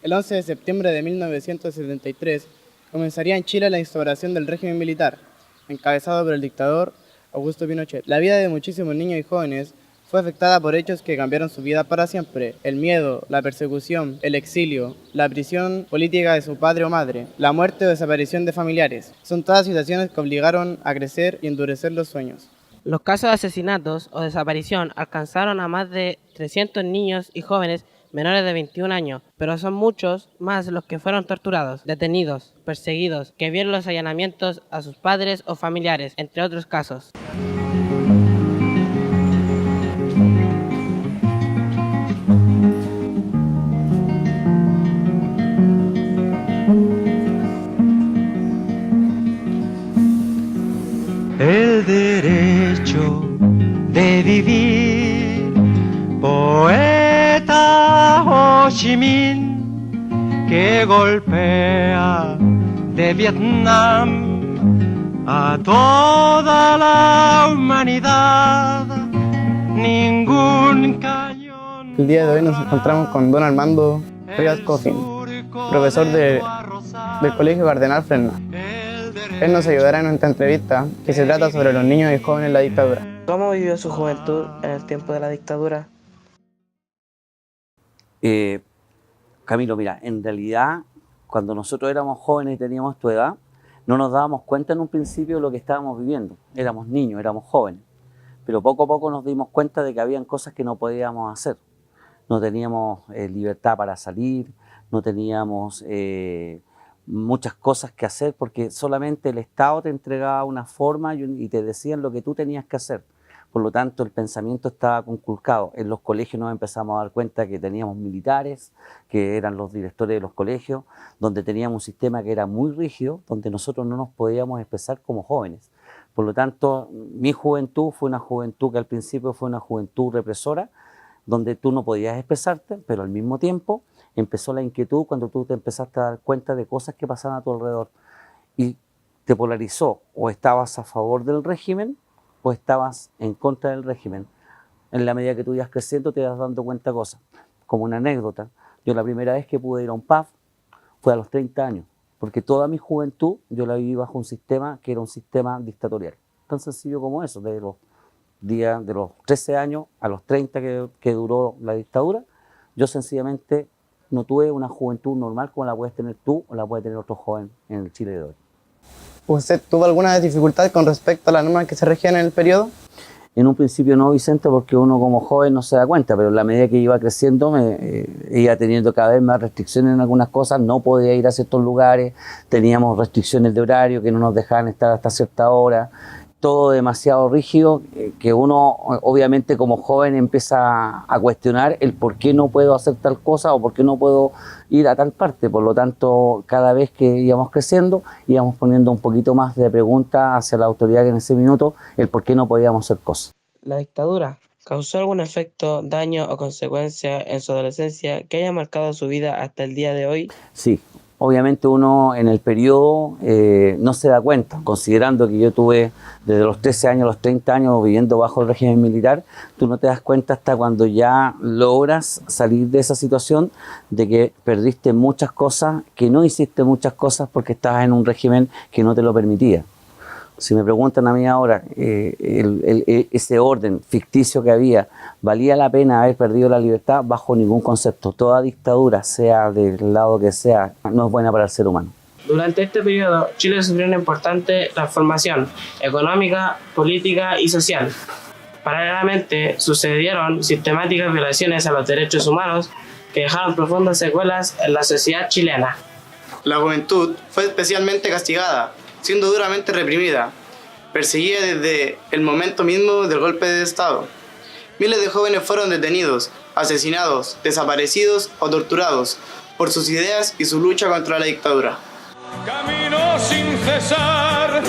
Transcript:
El 11 de septiembre de 1973 comenzaría en Chile la instauración del régimen militar, encabezado por el dictador Augusto Pinochet. La vida de muchísimos niños y jóvenes fue afectada por hechos que cambiaron su vida para siempre: el miedo, la persecución, el exilio, la prisión política de su padre o madre, la muerte o desaparición de familiares. Son todas situaciones que obligaron a crecer y endurecer los sueños. Los casos de asesinatos o desaparición alcanzaron a más de 300 niños y jóvenes menores de 21 años, pero son muchos más los que fueron torturados, detenidos, perseguidos, que vieron los allanamientos a sus padres o familiares, entre otros casos. El derecho de vivir, poeta Ho Chi Minh, que golpea de Vietnam a toda la humanidad. Ningún cañón. El día de hoy nos encontramos con don Armando Rivas Coffin, profesor del Colegio Cardenal Fresna. Él nos ayudará en esta entrevista que se trata sobre los niños y jóvenes en la dictadura. ¿Cómo vivió su juventud en el tiempo de la dictadura? Camilo, mira, en realidad cuando nosotros éramos jóvenes y teníamos tu edad, no nos dábamos cuenta en un principio de lo que estábamos viviendo. Éramos niños, éramos jóvenes, pero poco a poco nos dimos cuenta de que habían cosas que no podíamos hacer. No teníamos libertad para salir, no teníamos muchas cosas que hacer porque solamente el Estado te entregaba una forma y te decían lo que tú tenías que hacer. Por lo tanto, el pensamiento estaba conculcado. En los colegios nos empezamos a dar cuenta que teníamos militares, que eran los directores de los colegios, donde teníamos un sistema que era muy rígido, donde nosotros no nos podíamos expresar como jóvenes. Por lo tanto, mi juventud fue una juventud que al principio fue una juventud represora, donde tú no podías expresarte, pero al mismo tiempo empezó la inquietud cuando tú te empezaste a dar cuenta de cosas que pasaban a tu alrededor y te polarizó: o estabas a favor del régimen o estabas en contra del régimen. En la medida que tú ibas creciendo te vas dando cuenta de cosas. Como una anécdota, yo la primera vez que pude ir a un pub fue a los 30 años, porque toda mi juventud yo la viví bajo un sistema que era un sistema dictatorial. Tan sencillo como eso, de los 13 años a los 30 que duró la dictadura, yo sencillamente no tuve una juventud normal como la puedes tener tú o la puede tener otro joven en el Chile de hoy. ¿Usted tuvo alguna dificultad con respecto a las normas que se regían en el periodo? En un principio no, Vicente, porque uno como joven no se da cuenta, pero en la medida que iba creciendo iba teniendo cada vez más restricciones en algunas cosas, no podía ir a ciertos lugares, teníamos restricciones de horario que no nos dejaban estar hasta cierta hora, todo demasiado rígido, que uno obviamente como joven empieza a cuestionar el por qué no puedo hacer tal cosa o por qué no puedo ir a tal parte. Por lo tanto, cada vez que íbamos creciendo, íbamos poniendo un poquito más de preguntas hacia la autoridad que en ese minuto, el por qué no podíamos hacer cosas. ¿La dictadura causó algún efecto, daño o consecuencia en su adolescencia que haya marcado su vida hasta el día de hoy? Sí. Obviamente uno en el periodo no se da cuenta, considerando que yo tuve desde los 13 años a los 30 años viviendo bajo el régimen militar, tú no te das cuenta hasta cuando ya logras salir de esa situación de que perdiste muchas cosas, que no hiciste muchas cosas porque estabas en un régimen que no te lo permitía. Si me preguntan a mí ahora, ese orden ficticio que había, ¿valía la pena haber perdido la libertad? Bajo ningún concepto. Toda dictadura, sea del lado que sea, no es buena para el ser humano. Durante este periodo, Chile sufrió una importante transformación económica, política y social. Paralelamente, sucedieron sistemáticas violaciones a los derechos humanos que dejaron profundas secuelas en la sociedad chilena. La juventud fue especialmente castigada, siendo duramente reprimida, perseguida desde el momento mismo del golpe de Estado. Miles de jóvenes fueron detenidos, asesinados, desaparecidos o torturados por sus ideas y su lucha contra la dictadura. Camino sin cesar